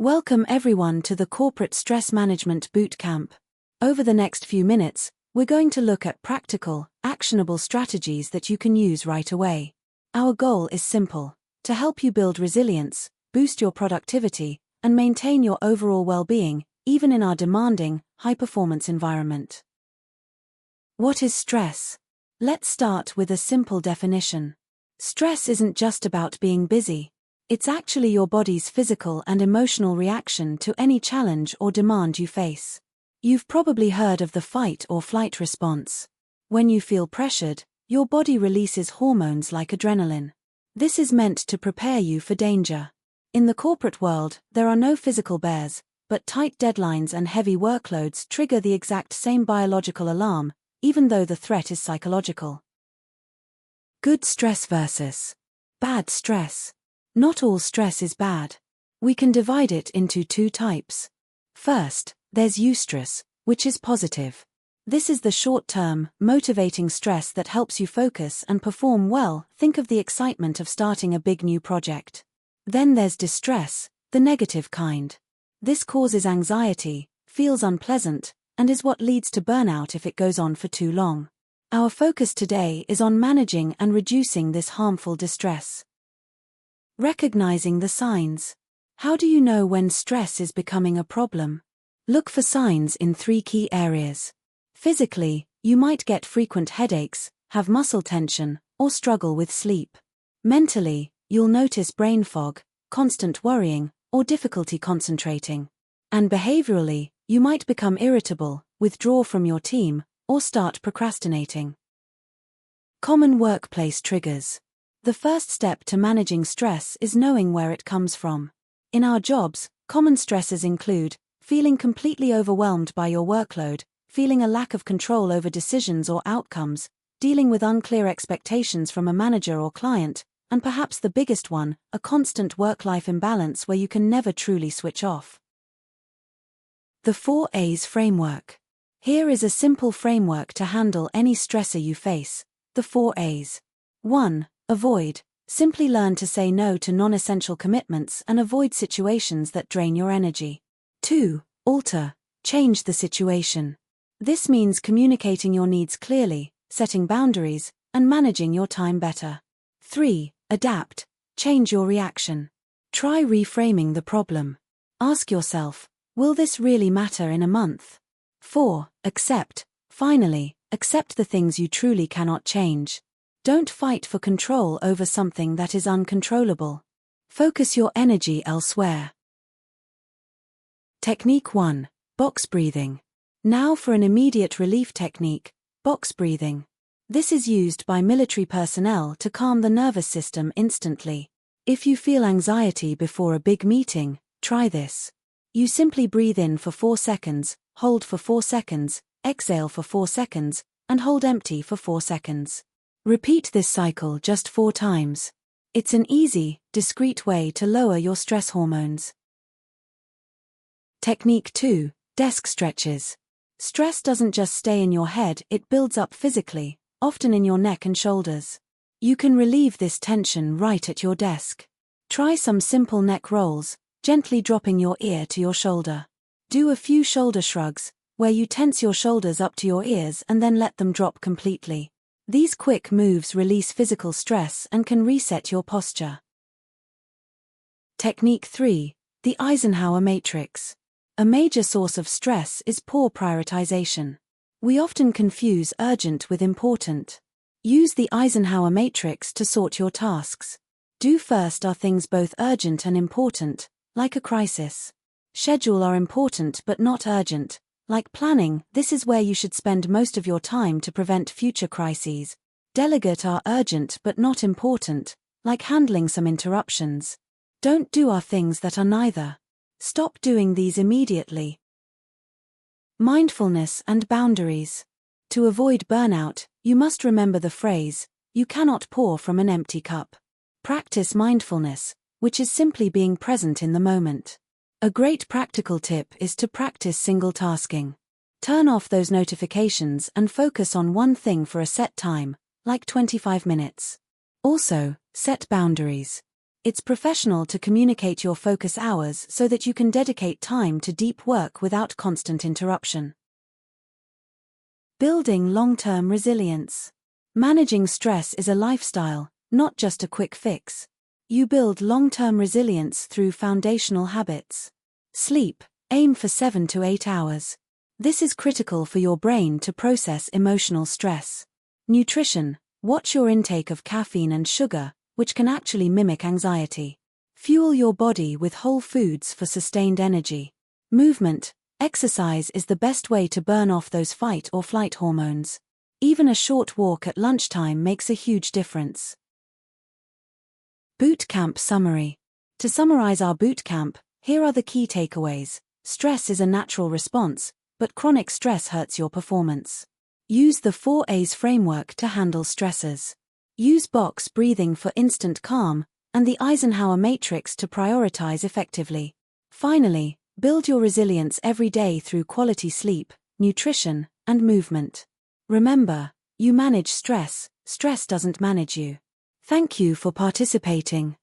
Welcome everyone to the Corporate Stress Management Bootcamp. Over the next few minutes, we're going to look at practical, actionable strategies that you can use right away. Our goal is simple: to help you build resilience, boost your productivity, and maintain your overall well-being, even in our demanding, high-performance environment. What is stress? Let's start with a simple definition. Stress isn't just about being busy. It's actually your body's physical and emotional reaction to any challenge or demand you face. You've probably heard of the fight or flight response. When you feel pressured, your body releases hormones like adrenaline. This is meant to prepare you for danger. In the corporate world, there are no physical bears, but tight deadlines and heavy workloads trigger the exact same biological alarm, even though the threat is psychological. Good stress versus bad stress. Not all stress is bad. We can divide it into two types. First, there's Eustress, which is positive. This is the short-term, motivating stress that helps you focus and perform well. Think of the excitement of starting a big new project. Then there's distress, the negative kind. This causes anxiety, feels unpleasant, and is what leads to burnout if it goes on for too long. Our focus today is on managing and reducing this harmful distress. Recognizing the signs. How do you know when stress is becoming a problem? Look for signs in three key areas. Physically, you might get frequent headaches, have muscle tension, or struggle with sleep. Mentally, you'll notice brain fog, constant worrying, or difficulty concentrating. And behaviorally, you might become irritable, withdraw from your team, or start procrastinating. Common workplace triggers. The first step to managing stress is knowing where it comes from. In our jobs, common stresses include feeling completely overwhelmed by your workload, feeling a lack of control over decisions or outcomes, dealing with unclear expectations from a manager or client, and perhaps the biggest one, a constant work-life imbalance where you can never truly switch off. The 4 A's framework. Here is a simple framework to handle any stressor you face. The 4 A's. 1. Avoid. Simply learn to say no to non-essential commitments and avoid situations that drain your energy. 2. Alter. Change the situation. This means communicating your needs clearly, setting boundaries, and managing your time better. 3. Adapt. Change your reaction. Try reframing the problem. Ask yourself, will this really matter in a month? 4. Accept. Finally, accept the things you truly cannot change. Don't fight for control over something that is uncontrollable. Focus your energy elsewhere. Technique 1. Box breathing. Now for an immediate relief technique, box breathing. This is used by military personnel to calm the nervous system instantly. If you feel anxiety before a big meeting, try this. You simply breathe in for 4 seconds, hold for 4 seconds, exhale for 4 seconds, and hold empty for 4 seconds. Repeat this cycle just 4 times. It's an easy, discreet way to lower your stress hormones. Technique 2. Desk stretches. Stress doesn't just stay in your head, it builds up physically, often in your neck and shoulders. You can relieve this tension right at your desk. Try some simple neck rolls, gently dropping your ear to your shoulder. Do a few shoulder shrugs, where you tense your shoulders up to your ears and then let them drop completely. These quick moves release physical stress and can reset your posture. Technique 3. The Eisenhower Matrix. A major source of stress is poor prioritization. We often confuse urgent with important. Use the Eisenhower Matrix to sort your tasks. Do first are things both urgent and important, like a crisis. Schedule are important but not urgent. Like planning, this is where you should spend most of your time to prevent future crises. Delegate are urgent but not important, like handling some interruptions. Don't do are things that are neither. Stop doing these immediately. Mindfulness and boundaries. To avoid burnout, you must remember the phrase, "You cannot pour from an empty cup." Practice mindfulness, which is simply being present in the moment. A great practical tip is to practice single tasking. Turn off those notifications and focus on one thing for a set time, like 25 minutes. Also, set boundaries. It's professional to communicate your focus hours so that you can dedicate time to deep work without constant interruption. Building long-term resilience. Managing stress is a lifestyle, not just a quick fix. You build long-term resilience through foundational habits. Sleep. Aim for 7 to 8 hours. This is critical for your brain to process emotional stress. Nutrition. Watch your intake of caffeine and sugar, which can actually mimic anxiety. Fuel your body with whole foods for sustained energy. Movement. Exercise is the best way to burn off those fight or flight hormones. Even a short walk at lunchtime makes a huge difference. Bootcamp summary. To summarize our bootcamp, here are the key takeaways. Stress is a natural response, but chronic stress hurts your performance. Use the 4 A's framework to handle stressors. Use box breathing for instant calm, and the Eisenhower Matrix to prioritize effectively. Finally, build your resilience every day through quality sleep, nutrition, and movement. Remember, you manage stress, stress doesn't manage you. Thank you for participating.